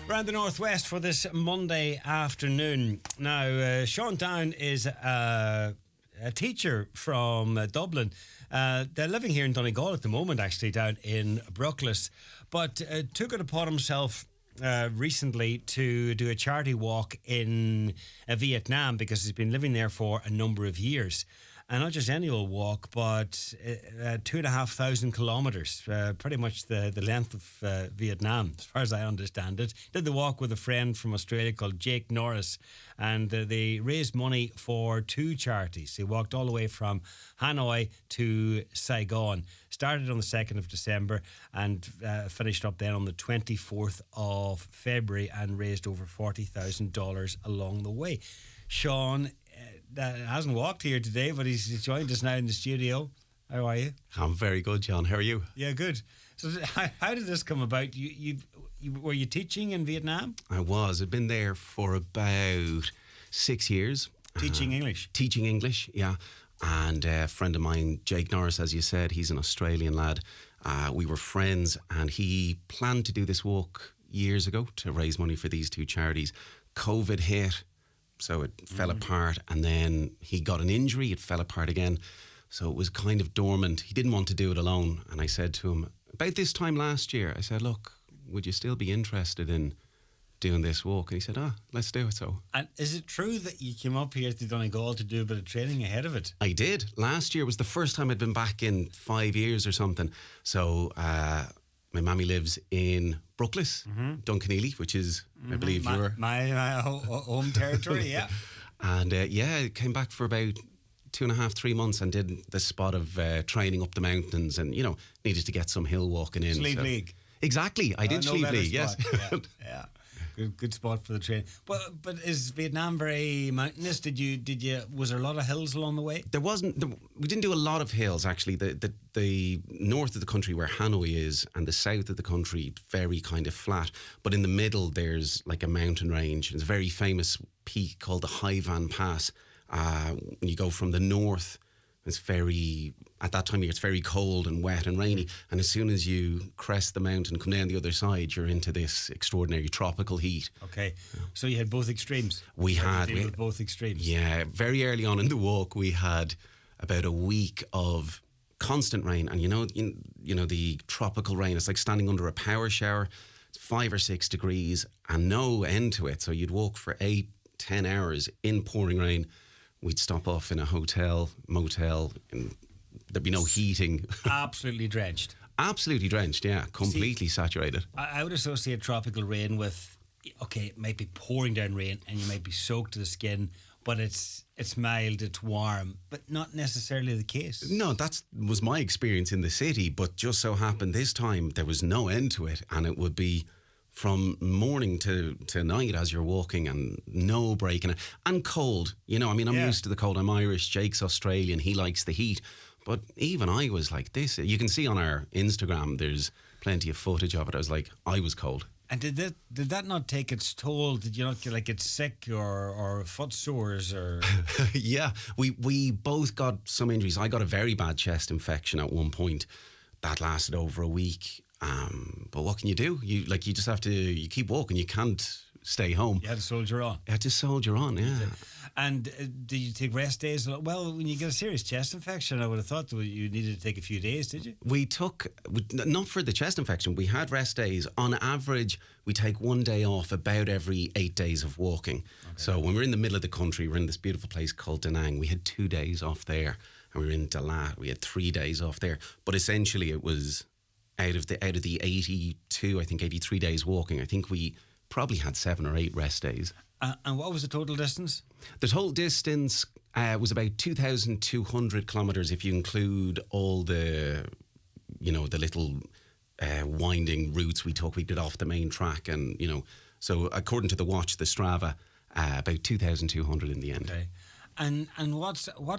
Around the northwest for this Monday afternoon. Now, Sean Down is a teacher from Dublin. They're living here in Donegal at the moment, actually, down in Brookles, but took it upon himself recently to do a charity walk in Vietnam because he's been living there for a number of years. And not just any old walk, but 2,500 kilometres, pretty much the length of Vietnam, as far as I understand it. Did the walk with a friend from Australia called Jake Norris, and they raised money for two charities. They walked all the way from Hanoi to Saigon. Started on the 2nd of December and finished up then on the 24th of February and raised over $40,000 along the way. Sean hasn't walked here today, but he's joined us now in the studio. How are you? I'm very good, John. How are you? Yeah, good. So how did this come about? You were you teaching in Vietnam? I was. I'd been there for about 6 years. Teaching English? Teaching English, yeah. And a friend of mine, Jake Norris, as you said, he's an Australian lad. We were friends, and he planned to do this walk years ago to raise money for these two charities. COVID hit. So it fell apart, and then he got an injury. It fell apart again. So it was kind of dormant. He didn't want to do it alone. And I said to him, about this time last year, I said, look, would you still be interested in doing this walk? And he said, let's do it. So. And is it true that you came up here to Donegal to do a bit of training ahead of it? I did. Last year was the first time I'd been back in 5 years or something. So my mammy lives in Brookles, Duncanely, which is, I believe, my home territory, yeah. And I came back for about 2.5, 3 months and did the spot of training up the mountains and, needed to get some hill walking in. Slieve League. Exactly. I did Slieve League, yes. Yeah. Good spot for the train. But is Vietnam very mountainous? Was there a lot of hills along the way? There wasn't. We didn't do a lot of hills actually. The north of the country where Hanoi is and the south of the country very kind of flat. But in the middle there's like a mountain range. It's a very famous peak called the Highland Pass. When you go from the north, at that time of year, it's very cold and wet and rainy. And as soon as you crest the mountain, come down the other side, you're into this extraordinary tropical heat. Okay. So you had both extremes. We had both extremes. Yeah. Very early on in the walk, we had about a week of constant rain. And the tropical rain, it's like standing under a power shower. It's 5 or 6 degrees and no end to it. So you'd walk for 8-10 hours in pouring rain. We'd stop off in a hotel, motel, and there'd be no heating. Absolutely drenched. Absolutely drenched, yeah. Completely saturated. I would associate tropical rain with, it might be pouring down rain and you might be soaked to the skin, but it's mild, it's warm, but not necessarily the case. No, that was my experience in the city, but just so happened this time there was no end to it, and it would be from morning to night as you're walking and no breaking it. And cold, I'm used to the cold. I'm Irish, Jake's Australian, he likes the heat. But even I was like this. You can see on our Instagram, there's plenty of footage of it. I was cold. And did that not take its toll? Did you not get sick or foot sores or? Yeah, we both got some injuries. I got a very bad chest infection at one point. That lasted over a week. But what can you do? You just have to. You keep walking. You can't stay home. You had to soldier on. You had to soldier on. Yeah. And did you take rest days? Well, when you get a serious chest infection, I would have thought that you needed to take a few days. Did you? We took not for the chest infection. We had rest days. On average, we take 1 day off about every 8 days of walking. Okay. So when we're in the middle of the country, we're in this beautiful place called Da Nang. We had 2 days off there, and we were in Dalat. We had 3 days off there. But essentially, it was. Out of the 82, I think 83 days walking, I think we probably had 7 or 8 rest days. And what was the total distance? The total distance was about 2,200 kilometres if you include all the, the little winding routes we took. We did off the main track, and so according to the watch, the Strava, about 2,200 in the end. Okay. And what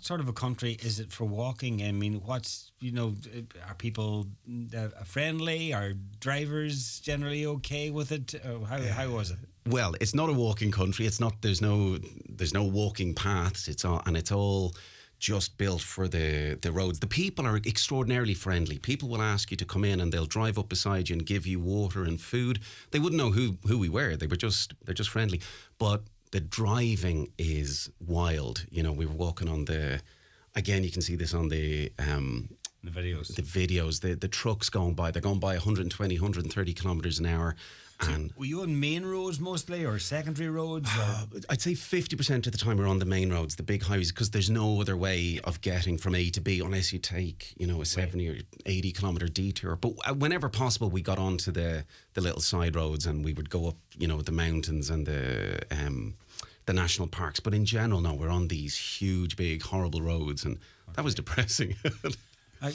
sort of a country is it for walking? I mean, are people friendly? Are drivers generally okay with it? How was it? Well, it's not a walking country. It's not. There's no walking paths. It's all just built for the roads. The people are extraordinarily friendly. People will ask you to come in and they'll drive up beside you and give you water and food. They wouldn't know who we were. They're just friendly. But the driving is wild. You know, we were walking on again, you can see this on the videos. The videos, the trucks going by, they're going by 120, 130 kilometres an hour. So and were you on main roads mostly or secondary roads? I'd say 50% of the time we're on the main roads, the big highways, because there's no other way of getting from A to B unless you take, you know, a 70 or 80 kilometre detour. But whenever possible, we got onto the little side roads and we would go up, you know, the mountains and the national parks. But in general, no, we're on these huge, big, horrible roads, and that was depressing.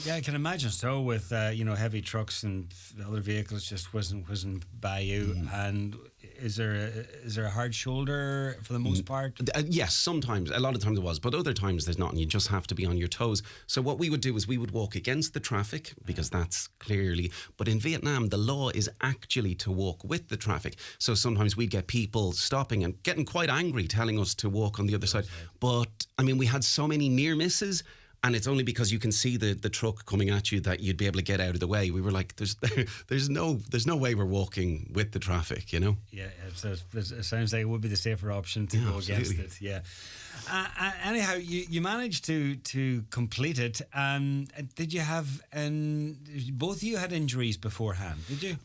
Yeah, I can imagine so, with you know, heavy trucks and other vehicles just whizzing by you. And is there a hard shoulder for the most part? Yes, sometimes. A lot of times it was, but other times there's not, and you just have to be on your toes. So what we would do is we would walk against the traffic, because that's clearly. But in Vietnam, the law is actually to walk with the traffic. So sometimes we'd get people stopping and getting quite angry, telling us to walk on the other side. But I mean, we had so many near misses. And it's only because you can see the truck coming at you that you'd be able to get out of the way. We were like, there's no way we're walking with the traffic, you know? Yeah, it sounds like it would be the safer option to go against it. Yeah. Anyhow, you managed to complete it. Did you have, both of you had injuries beforehand, did you?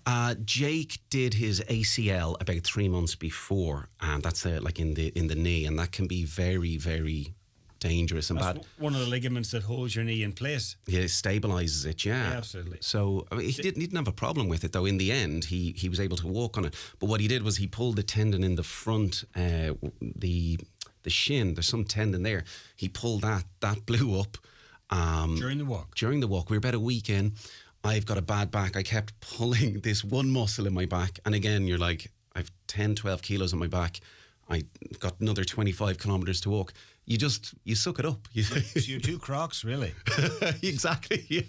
Jake did his ACL about 3 months before, and that's like in the knee, and that can be very, very dangerous and That's bad. One of the ligaments that holds your knee in place. Yeah, it stabilises it, yeah. Absolutely. So I mean, he didn't have a problem with it, though. In the end, he was able to walk on it. But what he did was he pulled the tendon in the front, the shin. There's some tendon there. He pulled that blew up. During the walk? During the walk. We were about a week in. I've got a bad back. I kept pulling this one muscle in my back. And again, you're like, I've 10, 12 kilos on my back. I got another 25 kilometres to walk. You suck it up. So you're two crocs, really. Exactly. Yeah.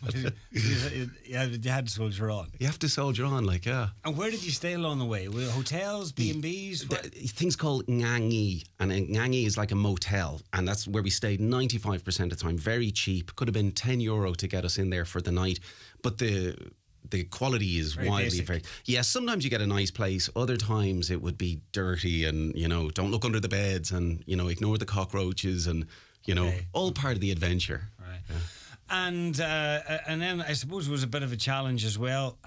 You had to soldier on. You have to soldier on, like, yeah. And where did you stay along the way? Were hotels, B&Bs? Things called ngangi, and ngangi is like a motel, and that's where we stayed 95% of the time. Very cheap. Could have been €10 to get us in there for the night, but the quality is very wildly basic. Yes, sometimes you get a nice place, other times it would be dirty, and you know, don't look under the beds, and you know, ignore the cockroaches, and you know, all part of the adventure. Right. Yeah. And then I suppose it was a bit of a challenge as well,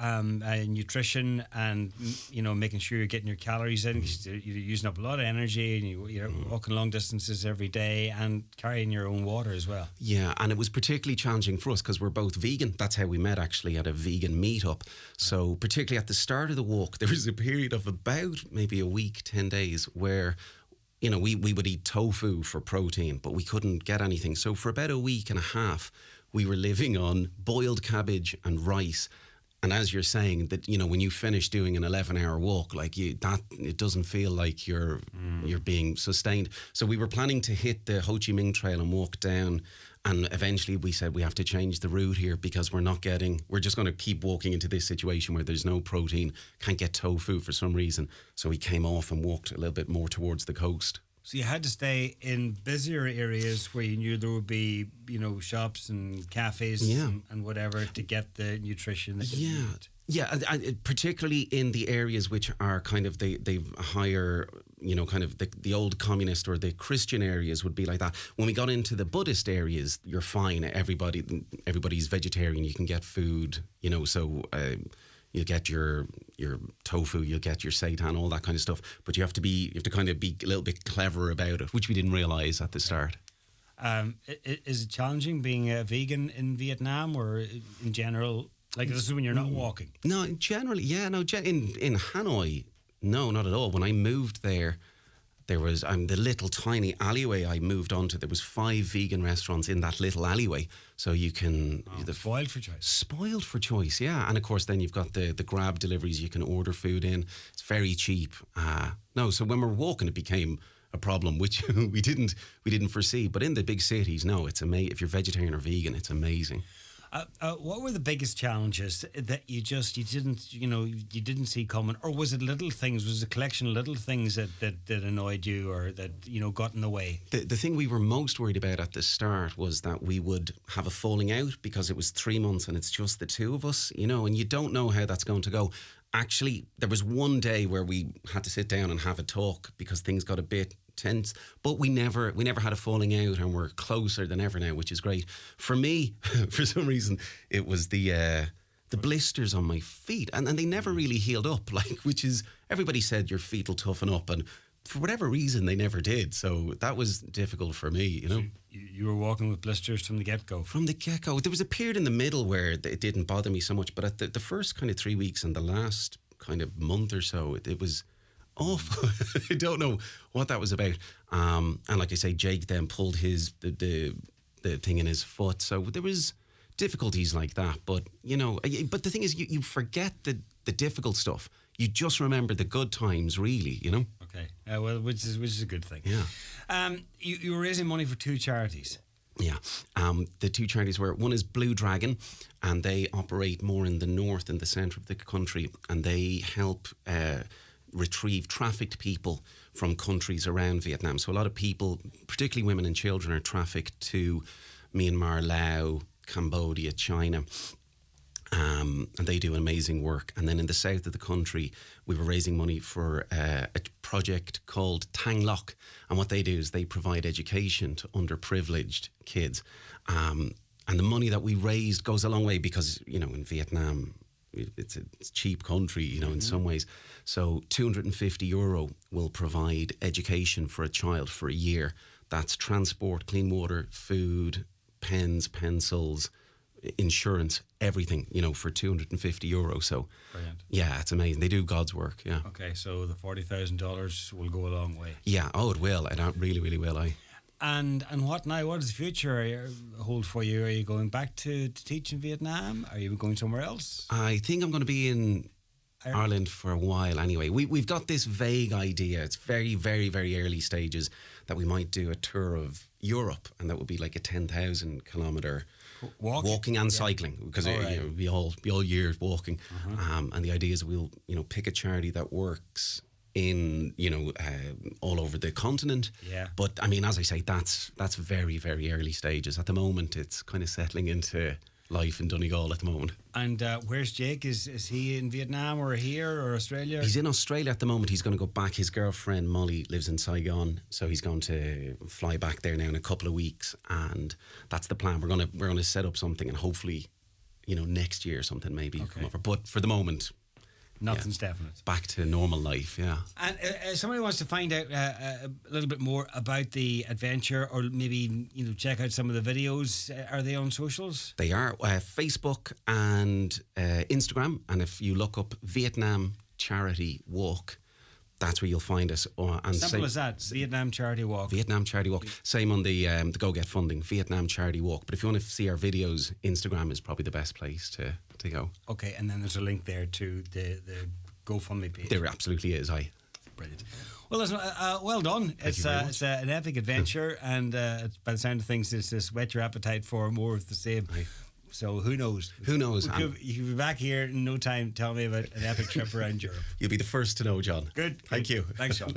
nutrition, and you know, making sure you're getting your calories in, because you're using up a lot of energy, and you're walking long distances every day and carrying your own water as well. Yeah, and it was particularly challenging for us because we're both vegan. That's how we met, actually, at a vegan meetup. So particularly at the start of the walk, there was a period of about maybe a week, 10 days, where you know, we would eat tofu for protein, but we couldn't get anything. So for about a week and a half, we were living on boiled cabbage and rice. And as you're saying, that you know, when you finish doing an 11-hour walk, like it doesn't feel like you're being sustained. So we were planning to hit the Ho Chi Minh Trail and walk down. And eventually we said we have to change the route here because we're just going to keep walking into this situation where there's no protein, can't get tofu for some reason. So we came off and walked a little bit more towards the coast. So you had to stay in busier areas where you knew there would be, you know, shops and cafes and whatever to get the nutrition that you need. Yeah, and particularly in the areas which are kind of the higher, you know, kind of the old communist or the Christian areas would be like that. When we got into the Buddhist areas, you're fine. Everybody's vegetarian. You can get food, you know, so you'll get your tofu, you'll get your seitan, all that kind of stuff. But you have to kind of be a little bit clever about it, which we didn't realise at the start. Is it challenging being a vegan in Vietnam, or in general? Like, this is when you're not walking. No, generally, yeah, no. In Hanoi, no, not at all. When I moved there was the little tiny alleyway I moved onto. There was 5 vegan restaurants in that little alleyway, so you can spoiled for choice. Spoiled for choice, yeah. And of course, then you've got the Grab deliveries. You can order food in. It's very cheap. No, so when we're walking, it became a problem, which we didn't foresee. But in the big cities, no, it's amazing. If you're vegetarian or vegan, it's amazing. What were the biggest challenges that you didn't see coming, or was it little things? Was it a collection of little things that annoyed you, or that got in the way? The thing we were most worried about at the start was that we would have a falling out, because it was 3 months and it's just the two of us, and you don't know how that's going to go. Actually, there was one day where we had to sit down and have a talk because things got a bit tense, but we never had a falling out, and we're closer than ever now, which is great. For me, for some reason, it was the blisters on my feet, and they never really healed up, which is, everybody said your feet will toughen up, and for whatever reason they never did, so that was difficult for me. So you were walking with blisters from the get-go? From the get-go. There was a period in the middle where it didn't bother me so much, but at the first kind of 3 weeks and the last kind of month or so, it was awful. I don't know what that was about. And like I say, Jake then pulled the thing in his foot, so there was difficulties like that. But but the thing is, you forget the difficult stuff. You just remember the good times, really. Okay. Well, which is a good thing. Yeah. You were raising money for 2 charities. Yeah. The 2 charities one is Blue Dragon, and they operate more in the north and the centre of the country, and they help retrieve trafficked people from countries around Vietnam. So a lot of people, particularly women and children, are trafficked to Myanmar, Laos, Cambodia, China. And they do amazing work. And then in the south of the country, we were raising money for a project called Tang Loc. And what they do is they provide education to underprivileged kids. And the money that we raised goes a long way, because, in Vietnam, it's a cheap country, in some ways. So €250 will provide education for a child for a year. That's transport, clean water, food, pens, pencils, insurance, everything, for €250. So, brilliant. Yeah, it's amazing. They do God's work. Yeah. Okay, so the $40,000 will go a long way. Yeah. Oh, it will. It really, really will. And what now? What does the future hold for you? Are you going back to teach in Vietnam? Are you going somewhere else? I think I'm going to be in Ireland for a while anyway. We've got this vague idea. It's very, very, very early stages that we might do a tour of Europe, and that would be like a 10,000 kilometre walking and cycling, because it would be all year walking. And the idea is we'll pick a charity that works in all over the continent. Yeah. But I mean, as I say, that's very, very early stages. At the moment, it's kind of settling into life in Donegal at the moment. And where's Jake? Is he in Vietnam or here or Australia? He's in Australia at the moment. He's going to go back. His girlfriend Molly lives in Saigon, so he's going to fly back there now in a couple of weeks, and that's the plan. We're going to set up something, and hopefully, next year or something maybe come over. But for the moment, nothing's definite. Back to normal life, yeah. And somebody wants to find out a little bit more about the adventure, or maybe check out some of the videos. Are they on socials? They are Facebook and Instagram. And if you look up Vietnam Charity Walk, that's where you'll find us. And simple as that. Vietnam Charity Walk. Vietnam Charity Walk. Same on the Go Get funding. Vietnam Charity Walk. But if you want to see our videos, Instagram is probably the best place to go. Okay, and then there's a link there to the GoFundMe page. There absolutely is. Brilliant. Well, listen, well done. It's an epic adventure, and by the sound of things, it's just whet your appetite for more of the same. So who knows? Who knows? You could be back here in no time. Tell me about an epic trip around Europe. You'll be the first to know, John. Good. Thank you. Thanks, John.